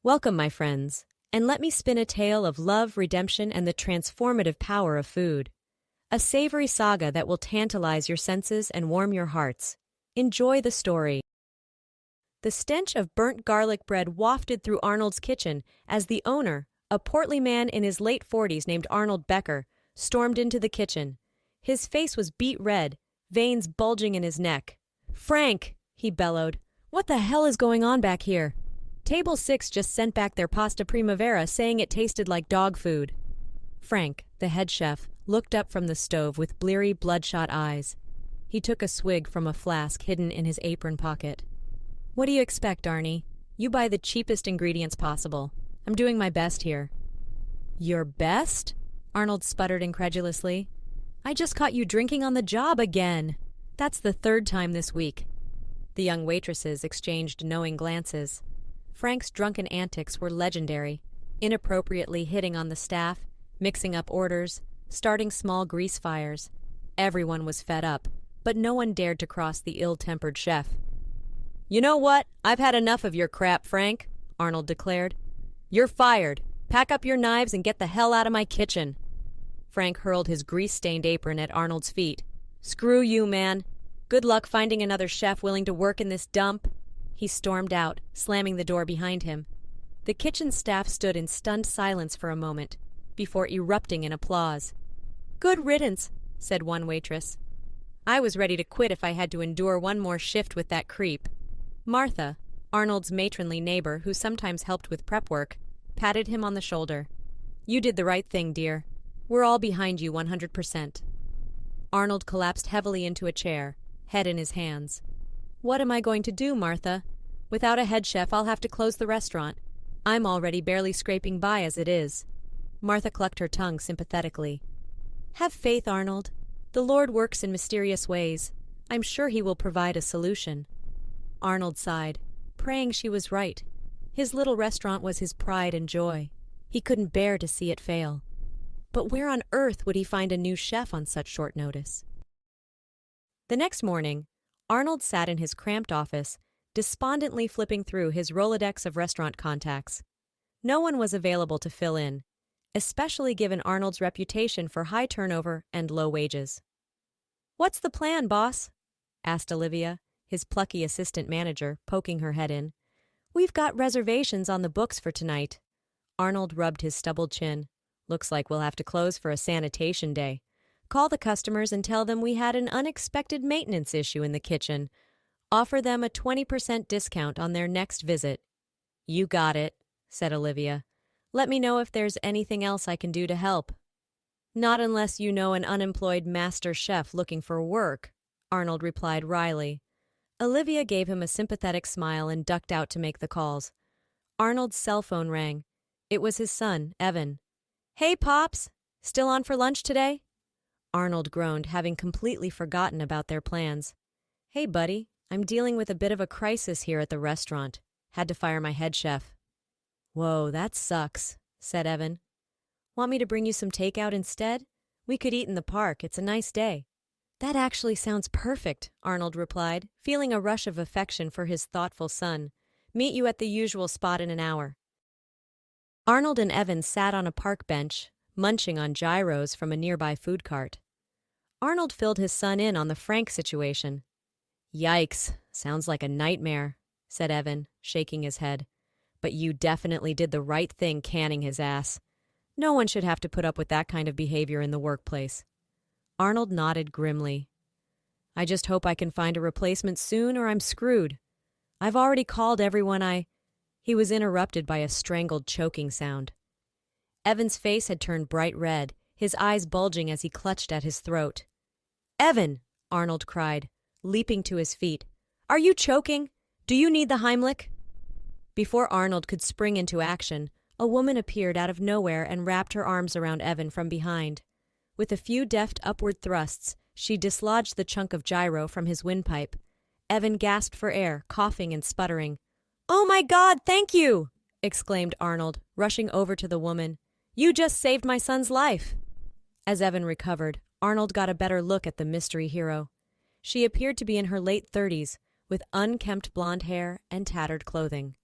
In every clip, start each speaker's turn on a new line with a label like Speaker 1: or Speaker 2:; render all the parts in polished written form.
Speaker 1: Welcome, my friends, and let me spin a tale of love, redemption, and the transformative power of food. A savory saga that will tantalize your senses and warm your hearts. Enjoy the story. The stench of burnt garlic bread wafted through Arnold's kitchen as the owner, a portly man in his late 40s named Arnold Becker, stormed into the kitchen. His face was beet red, veins bulging in his neck. "Frank," he bellowed, "what the hell is going on back here? Table 6 just sent back their pasta primavera saying it tasted like dog food." Frank, the head chef, looked up from the stove with bleary, bloodshot eyes. He took a swig from a flask hidden in his apron pocket. "What do you expect, Arnie? You buy the cheapest ingredients possible. I'm doing my best here." "Your best?" Arnold sputtered incredulously. "I just caught you drinking on the job again. That's the third time this week." The young waitresses exchanged knowing glances. Frank's drunken antics were legendary, inappropriately hitting on the staff, mixing up orders, starting small grease fires. Everyone was fed up, but no one dared to cross the ill-tempered chef. "You know what? I've had enough of your crap, Frank," Arnold declared. "You're fired. Pack up your knives and get the hell out of my kitchen." Frank hurled his grease-stained apron at Arnold's feet. "Screw you, man. Good luck finding another chef willing to work in this dump." He stormed out, slamming the door behind him. The kitchen staff stood in stunned silence for a moment, before erupting in applause. "Good riddance," said one waitress. "I was ready to quit if I had to endure one more shift with that creep." Martha, Arnold's matronly neighbor who sometimes helped with prep work, patted him on the shoulder. "You did the right thing, dear. We're all behind you 100%. Arnold collapsed heavily into a chair, head in his hands. "What am I going to do, Martha? Without a head chef, I'll have to close the restaurant. I'm already barely scraping by as it is." Martha clucked her tongue sympathetically. "Have faith, Arnold. The Lord works in mysterious ways. I'm sure He will provide a solution." Arnold sighed, praying she was right. His little restaurant was his pride and joy. He couldn't bear to see it fail. But where on earth would he find a new chef on such short notice? The next morning, Arnold sat in his cramped office, despondently flipping through his Rolodex of restaurant contacts. No one was available to fill in, especially given Arnold's reputation for high turnover and low wages. "What's the plan, boss?" asked Olivia, his plucky assistant manager, poking her head in. "We've got reservations on the books for tonight." Arnold rubbed his stubbled chin. "Looks like we'll have to close for a sanitation day. Call the customers and tell them we had an unexpected maintenance issue in the kitchen. Offer them a 20% discount on their next visit." "You got it," said Olivia. "Let me know if there's anything else I can do to help." "Not unless you know an unemployed master chef looking for work," Arnold replied wryly. Olivia gave him a sympathetic smile and ducked out to make the calls. Arnold's cell phone rang. It was his son, Evan. "Hey, Pops! Still on for lunch today?" Arnold groaned, having completely forgotten about their plans. "Hey, buddy, I'm dealing with a bit of a crisis here at the restaurant. Had to fire my head chef." "Whoa, that sucks," said Evan. "Want me to bring you some takeout instead? We could eat in the park. It's a nice day." "That actually sounds perfect," Arnold replied, feeling a rush of affection for his thoughtful son. "Meet you at the usual spot in an hour." Arnold and Evan sat on a park bench, munching on gyros from a nearby food cart. Arnold filled his son in on the Frank situation. "Yikes, sounds like a nightmare," said Evan, shaking his head. "But you definitely did the right thing canning his ass. No one should have to put up with that kind of behavior in the workplace." Arnold nodded grimly. "I just hope I can find a replacement soon or I'm screwed. I've already called everyone He was interrupted by a strangled choking sound. Evan's face had turned bright red, his eyes bulging as he clutched at his throat. "Evan!" Arnold cried, leaping to his feet. "Are you choking? Do you need the Heimlich?" Before Arnold could spring into action, a woman appeared out of nowhere and wrapped her arms around Evan from behind. With a few deft upward thrusts, she dislodged the chunk of gyro from his windpipe. Evan gasped for air, coughing and sputtering. "Oh my God, thank you!" exclaimed Arnold, rushing over to the woman. "You just saved my son's life." As Evan recovered, Arnold got a better look at the mystery hero. She appeared to be in her late 30s, with unkempt blonde hair and tattered clothing.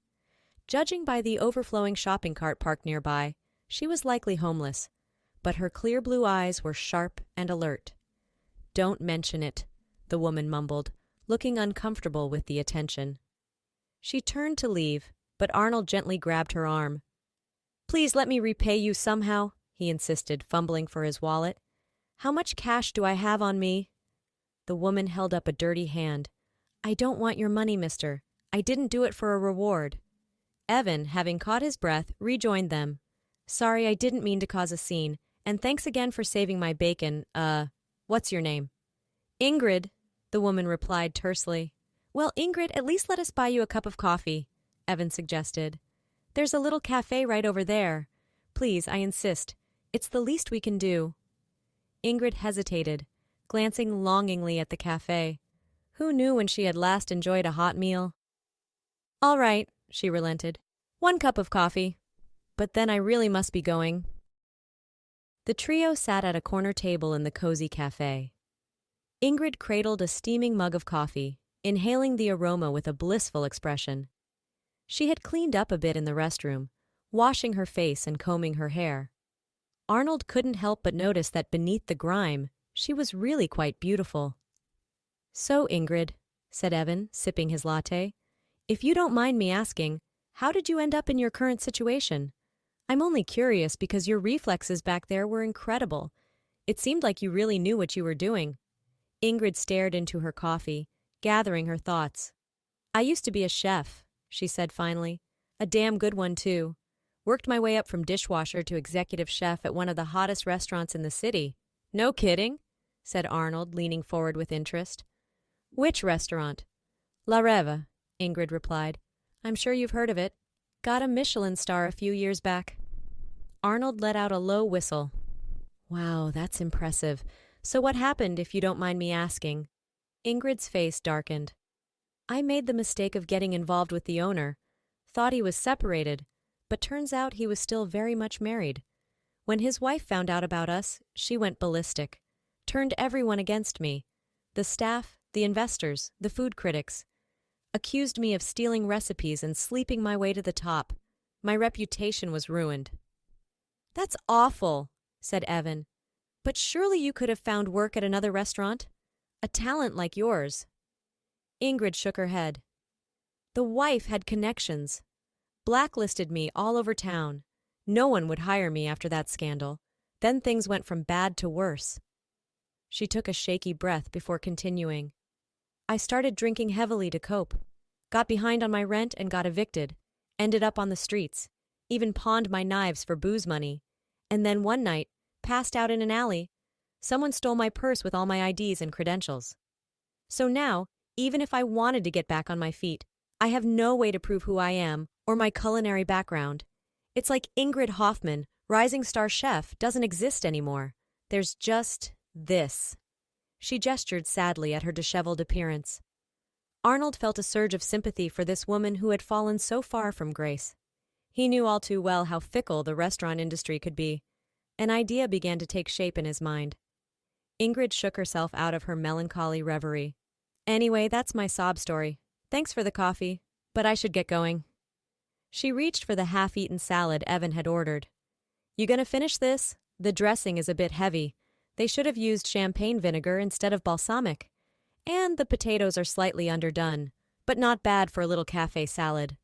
Speaker 1: Judging by the overflowing shopping cart parked nearby, she was likely homeless, but her clear blue eyes were sharp and alert. "Don't mention it," the woman mumbled, looking uncomfortable with the attention. She turned to leave, but Arnold gently grabbed her arm. "Please let me repay you somehow," he insisted, fumbling for his wallet. "How much cash do I have on me?" The woman held up a dirty hand. "I don't want your money, mister. I didn't do it for a reward." Evan, having caught his breath, rejoined them. "Sorry, I didn't mean to cause a scene, and thanks again for saving my bacon. What's your name?" "Ingrid," the woman replied tersely. "Well, Ingrid, at least let us buy you a cup of coffee," Evan suggested. "There's a little cafe right over there. Please, I insist. It's the least we can do." Ingrid hesitated, glancing longingly at the cafe. Who knew when she had last enjoyed a hot meal? "All right," she relented. "1 cup of coffee. But then I really must be going." The trio sat at a corner table in the cozy cafe. Ingrid cradled a steaming mug of coffee, inhaling the aroma with a blissful expression. She had cleaned up a bit in the restroom, washing her face and combing her hair. Arnold couldn't help but notice that beneath the grime, she was really quite beautiful. "So, Ingrid," said Evan, sipping his latte, "if you don't mind me asking, how did you end up in your current situation? I'm only curious because your reflexes back there were incredible. It seemed like you really knew what you were doing." Ingrid stared into her coffee, gathering her thoughts. "I used to be a chef," she said finally. "A damn good one, too. Worked my way up from dishwasher to executive chef at one of the hottest restaurants in the city." "No kidding?" said Arnold, leaning forward with interest. "Which restaurant?" "La Reve," Ingrid replied. "I'm sure you've heard of it. Got a Michelin star a few years back." Arnold let out a low whistle. "Wow, that's impressive. So what happened, if you don't mind me asking?" Ingrid's face darkened. "I made the mistake of getting involved with the owner. Thought he was separated, but turns out he was still very much married. When his wife found out about us, she went ballistic. Turned everyone against me. The staff, the investors, the food critics. Accused me of stealing recipes and sleeping my way to the top. My reputation was ruined." "That's awful," said Evan. "But surely you could have found work at another restaurant? A talent like yours." Ingrid shook her head. "The wife had connections. Blacklisted me all over town. No one would hire me after that scandal. Then things went from bad to worse." She took a shaky breath before continuing. "I started drinking heavily to cope. Got behind on my rent and got evicted. Ended up on the streets. Even pawned my knives for booze money. And then one night, passed out in an alley. Someone stole my purse with all my IDs and credentials. So now, even if I wanted to get back on my feet, I have no way to prove who I am or my culinary background. It's like Ingrid Hoffman, rising star chef, doesn't exist anymore. There's just this." She gestured sadly at her disheveled appearance. Arnold felt a surge of sympathy for this woman who had fallen so far from grace. He knew all too well how fickle the restaurant industry could be. An idea began to take shape in his mind. Ingrid shook herself out of her melancholy reverie. "Anyway, that's my sob story. Thanks for the coffee, but I should get going." She reached for the half-eaten salad Evan had ordered. "You gonna finish this? The dressing is a bit heavy. They should have used champagne vinegar instead of balsamic. And the potatoes are slightly underdone, but not bad for a little cafe salad."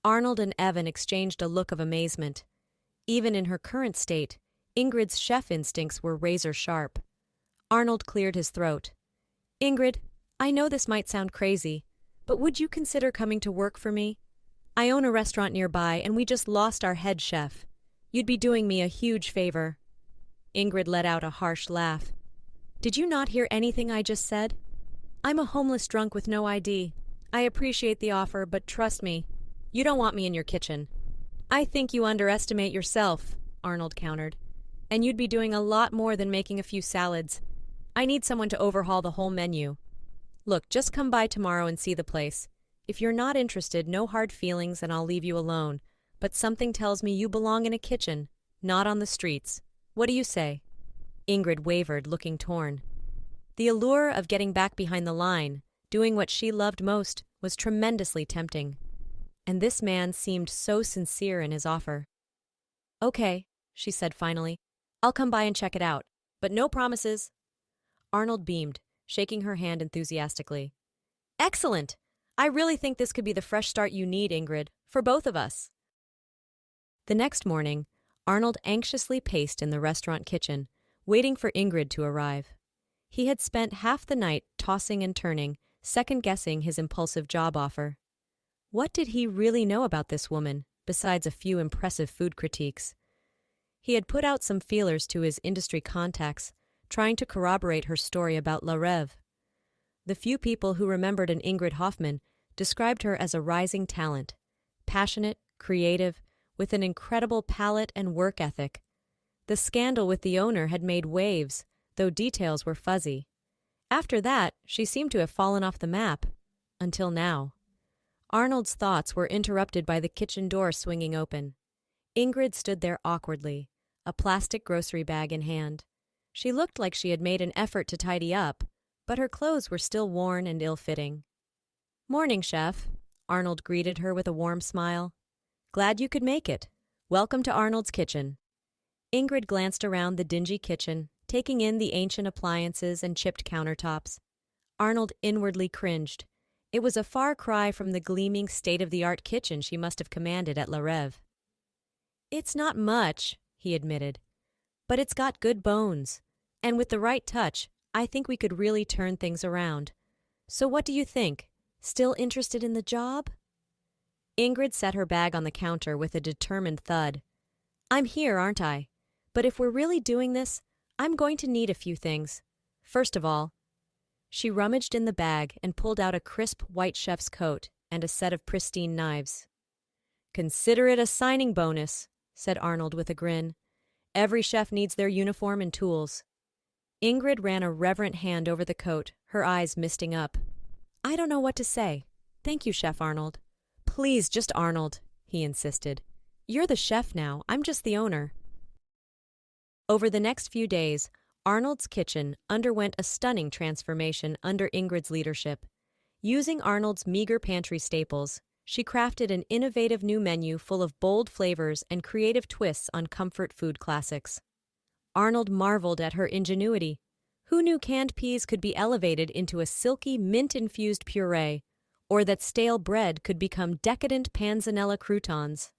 Speaker 1: Arnold and Evan exchanged a look of amazement. Even in her current state, Ingrid's chef instincts were razor sharp. Arnold cleared his throat. "Ingrid, I know this might sound crazy, but would you consider coming to work for me? I own a restaurant nearby and we just lost our head chef. You'd be doing me a huge favor." Ingrid let out a harsh laugh. "Did you not hear anything I just said? I'm a homeless drunk with no ID. I appreciate the offer, but trust me, you don't want me in your kitchen." "I think you underestimate yourself," Arnold countered. "And you'd be doing a lot more than making a few salads. I need someone to overhaul the whole menu. Look, just come by tomorrow and see the place. If you're not interested, no hard feelings and I'll leave you alone. But something tells me you belong in a kitchen, not on the streets. What do you say?" Ingrid wavered, looking torn. The allure of getting back behind the line, doing what she loved most, was tremendously tempting. and this man seemed so sincere in his offer. "Okay," she said finally. "I'll come by and check it out, but no promises." Arnold beamed, shaking her hand enthusiastically. "Excellent! I really think this could be the fresh start you need, Ingrid, for both of us." The next morning, Arnold anxiously paced in the restaurant kitchen, waiting for Ingrid to arrive. He had spent half the night tossing and turning, second-guessing his impulsive job offer. What did he really know about this woman, besides a few impressive food critiques? He had put out some feelers to his industry contacts, trying to corroborate her story about La Rêve. The few people who remembered an Ingrid Hoffmann described her as a rising talent, passionate, creative, with an incredible palate and work ethic. The scandal with the owner had made waves, though details were fuzzy. After that, she seemed to have fallen off the map. Until now. Arnold's thoughts were interrupted by the kitchen door swinging open. Ingrid stood there awkwardly, a plastic grocery bag in hand. She looked like she had made an effort to tidy up, but her clothes were still worn and ill-fitting. "Morning, Chef," Arnold greeted her with a warm smile. "Glad you could make it. Welcome to Arnold's kitchen." Ingrid glanced around the dingy kitchen, taking in the ancient appliances and chipped countertops. Arnold inwardly cringed. It was a far cry from the gleaming state-of-the-art kitchen she must have commanded at La Rêve. "It's not much," he admitted, "but it's got good bones. And with the right touch, I think we could really turn things around. So what do you think? Still interested in the job?" Ingrid set her bag on the counter with a determined thud. "I'm here, aren't I? But if we're really doing this, I'm going to need a few things. First of all," she rummaged in the bag and pulled out a crisp white chef's coat and a set of pristine knives. "Consider it a signing bonus," said Arnold with a grin. "Every chef needs their uniform and tools." Ingrid ran a reverent hand over the coat, her eyes misting up. "I don't know what to say. Thank you, Chef Arnold." "Please, just Arnold," he insisted. "You're the chef now, I'm just the owner." Over the next few days, Arnold's kitchen underwent a stunning transformation under Ingrid's leadership. Using Arnold's meager pantry staples, she crafted an innovative new menu full of bold flavors and creative twists on comfort food classics. Arnold marveled at her ingenuity. Who knew canned peas could be elevated into a silky, mint-infused puree, or that stale bread could become decadent panzanella croutons?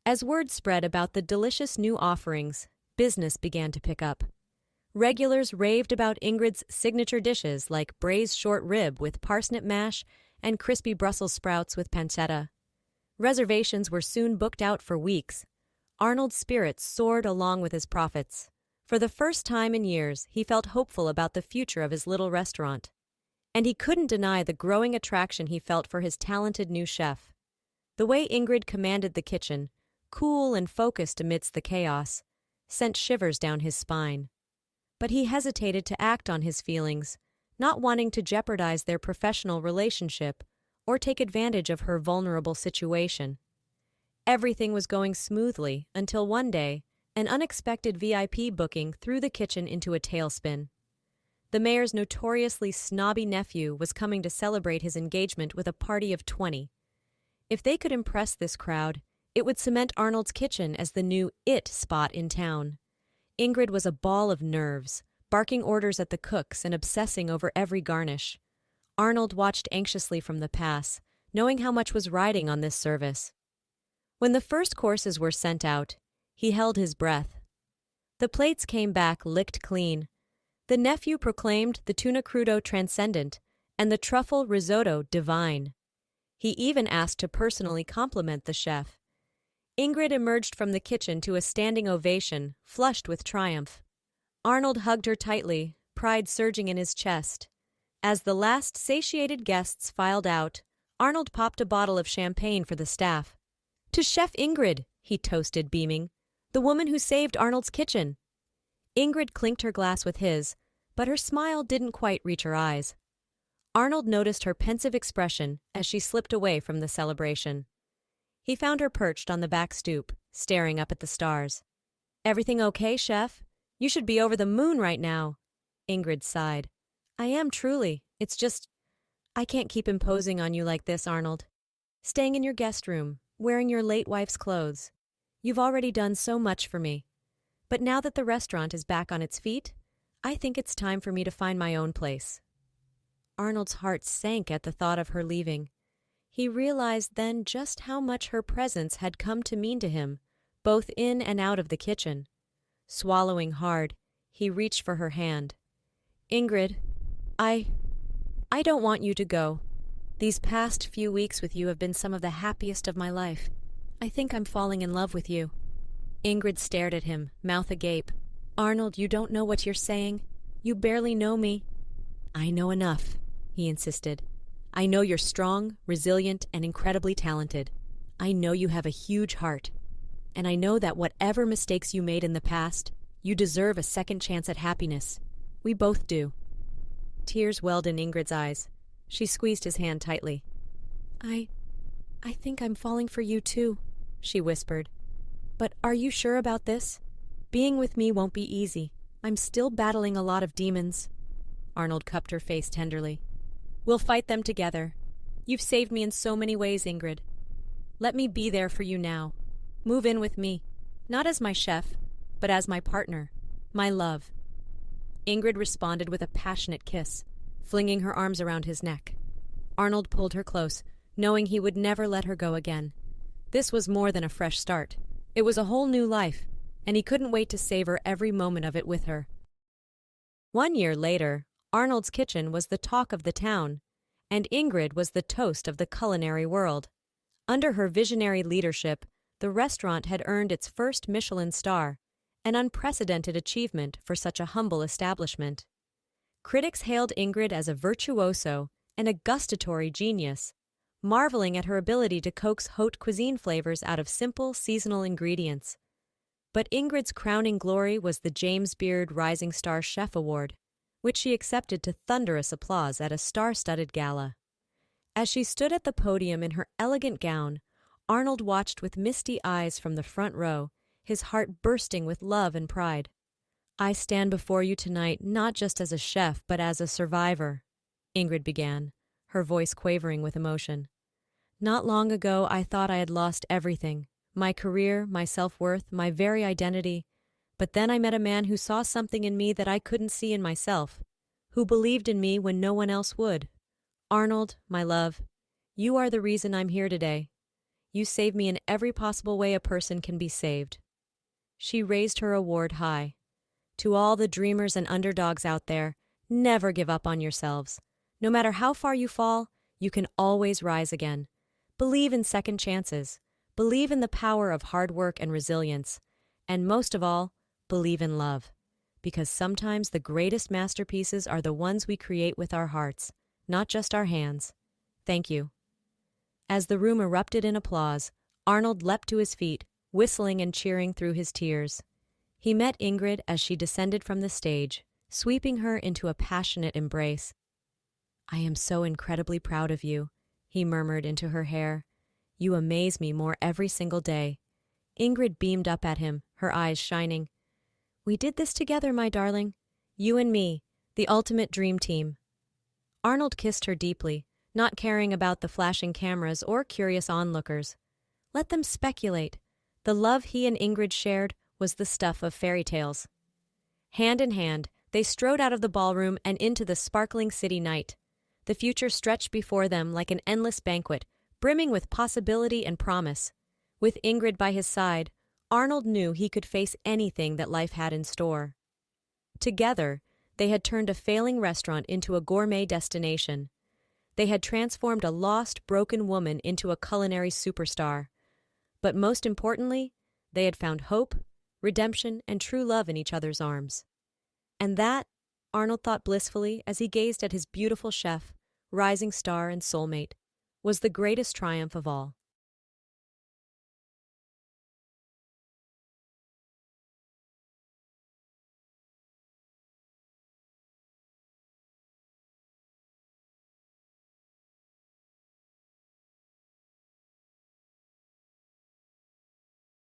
Speaker 1: As word spread about the delicious new offerings, business began to pick up. Regulars raved about Ingrid's signature dishes like braised short rib with parsnip mash and crispy Brussels sprouts with pancetta. Reservations were soon booked out for weeks. Arnold's spirits soared along with his profits. For the first time in years, he felt hopeful about the future of his little restaurant. And he couldn't deny the growing attraction he felt for his talented new chef. The way Ingrid commanded the kitchen, cool and focused amidst the chaos, sent shivers down his spine. But he hesitated to act on his feelings, not wanting to jeopardize their professional relationship or take advantage of her vulnerable situation. Everything was going smoothly until one day, an unexpected VIP booking threw the kitchen into a tailspin. The mayor's notoriously snobby nephew was coming to celebrate his engagement with a party of 20. If they could impress this crowd, it would cement Arnold's kitchen as the new it spot in town. Ingrid was a ball of nerves, barking orders at the cooks and obsessing over every garnish. Arnold watched anxiously from the pass, knowing how much was riding on this service. When the first courses were sent out, he held his breath. The plates came back licked clean. The nephew proclaimed the tuna crudo transcendent and the truffle risotto divine. He even asked to personally compliment the chef. Ingrid emerged from the kitchen to a standing ovation, flushed with triumph. Arnold hugged her tightly, pride surging in his chest. As the last satiated guests filed out, Arnold popped a bottle of champagne for the staff. "To Chef Ingrid," he toasted, beaming. "The woman who saved Arnold's kitchen." Ingrid clinked her glass with his, but her smile didn't quite reach her eyes. Arnold noticed her pensive expression as she slipped away from the celebration. He found her perched on the back stoop, staring up at the stars. "Everything okay, Chef? You should be over the moon right now." Ingrid sighed. "I am truly. It's just, I can't keep imposing on you like this, Arnold." staying in your guest room, wearing your late wife's clothes. You've already done so much for me. But now that the restaurant is back on its feet, I think it's time for me to find my own place." Arnold's heart sank at the thought of her leaving. He realized then just how much her presence had come to mean to him, both in and out of the kitchen. Swallowing hard, he reached for her hand. "Ingrid, I don't want you to go. These past few weeks with you have been some of the happiest of my life. I think I'm falling in love with you." Ingrid stared at him, mouth agape. "Arnold, you don't know what you're saying. You barely know me." "I know enough," he insisted. "I know you're strong, resilient, and incredibly talented. I know you have a huge heart. And I know that whatever mistakes you made in the past, you deserve a second chance at happiness. We both do." Tears welled in Ingrid's eyes. She squeezed his hand tightly. I think I'm falling for you too," she whispered. "But are you sure about this? Being with me won't be easy. I'm still battling a lot of demons." Arnold cupped her face tenderly. "We'll fight them together. You've saved me in so many ways, Ingrid. Let me be there for you now. Move in with me, not as my chef, but as my partner, my love." Ingrid responded with a passionate kiss, flinging her arms around his neck. Arnold pulled her close, knowing he would never let her go again. This was more than a fresh start. It was a whole new life, and he couldn't wait to savor every moment of it with her. 1 year later, Arnold's kitchen was the talk of the town, and Ingrid was the toast of the culinary world. Under her visionary leadership, the restaurant had earned its first Michelin star, an unprecedented achievement for such a humble establishment. Critics hailed Ingrid as a virtuoso and a gustatory genius, marveling at her ability to coax haute cuisine flavors out of simple, seasonal ingredients. But Ingrid's crowning glory was the James Beard Rising Star Chef Award, which she accepted to thunderous applause at a star-studded gala. As she stood at the podium in her elegant gown, Arnold watched with misty eyes from the front row, his heart bursting with love and pride. "I stand before you tonight not just as a chef, but as a survivor," Ingrid began, her voice quavering with emotion. "Not long ago I thought I had lost everything, my career, my self-worth, my very identity. But then I met a man who saw something in me that I couldn't see in myself, who believed in me when no one else would. Arnold, my love, you are the reason I'm here today. You saved me in every possible way a person can be saved." She raised her award high. "To all the dreamers and underdogs out there, never give up on yourselves. No matter how far you fall, you can always rise again. Believe in second chances. Believe in the power of hard work and resilience. And most of all, believe in love. Because sometimes the greatest masterpieces are the ones we create with our hearts, not just our hands. Thank you." As the room erupted in applause, Arnold leapt to his feet, whistling and cheering through his tears. He met Ingrid as she descended from the stage, sweeping her into a passionate embrace. "I am so incredibly proud of you," he murmured into her hair. "You amaze me more every single day." Ingrid beamed up at him, her eyes shining. "We did this together, my darling. You and me, the ultimate dream team." Arnold kissed her deeply, not caring about the flashing cameras or curious onlookers. Let them speculate. The love he and Ingrid shared was the stuff of fairy tales. Hand in hand, they strode out of the ballroom and into the sparkling city night. The future stretched before them like an endless banquet, brimming with possibility and promise. With Ingrid by his side, Arnold knew he could face anything that life had in store. Together, they had turned a failing restaurant into a gourmet destination. They had transformed a lost, broken woman into a culinary superstar. But most importantly, they had found hope, redemption, and true love in each other's arms. And that, Arnold thought blissfully as he gazed at his beautiful chef, rising star and soulmate, was the greatest triumph of all.